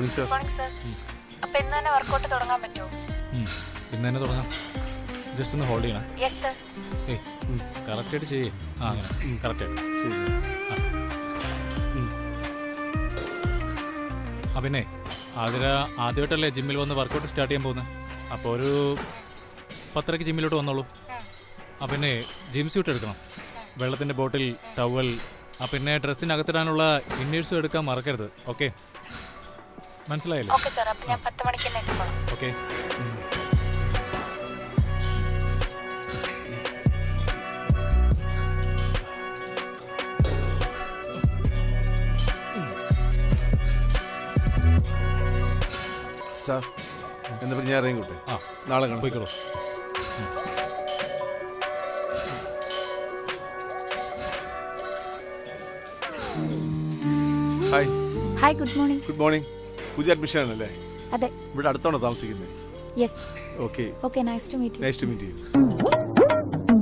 Morning sir. Morning sir. അപ്പോൾ ഇന്ന് തന്നെ വർക്കൗട്ട് തുടങ്ങാൻ പറ്റുമോ? ഇന്ന് തന്നെ തുടങ്ങാം. ജസ്റ്റ് ഒന്ന് ഹോൾഡ് ചെയ്യണം. Yes sir. ഏയ് കറക്റ്റായിട്ട് ചെയ്യേ. ആ അങ്ങനെ കറക്റ്റായിട്ട്. ആ പിന്നെ ആതിര ആദ്യമായിട്ടല്ലേ ജിമ്മിൽ വന്ന് വർക്കൗട്ട് സ്റ്റാർട്ട് ചെയ്യാൻ പോകുന്നത്. അപ്പോൾ ഒരു 10:30 ജിമ്മിലോട്ട് വന്നോളൂ. ആ പിന്നെ ജിം സ്യൂട്ട് എടുക്കണം, വെള്ളത്തിൻ്റെ ബോട്ടിൽ, ടവൽ, ആ പിന്നെ ഡ്രസ്സിനകത്തിടാനുള്ള ഇന്നേഴ്സും എടുക്കാൻ മറക്കരുത്. ഓക്കെ, മനസ്സിലായല്ലോ? Okay sir. അപ്പോൾ ഞാൻ 10 മണിക്ക് തന്നെ എത്തിക്കോളാം. ഓക്കെ. സാർ എന്നാ പിന്നെ ഞാൻ ഇറങ്ങിക്കോട്ടെ. ആ നാളെ കാണാം. പോയിക്കോളൂ. Hi. Hi, good morning. Good morning. പുതിയ അഡ്മിഷൻ ആണല്ലേ? അതെ. ഇവിടെ അടുത്താണോ താമസിക്കുന്നത്? Yes. Okay. Okay, nice to meet you. Nice to meet U.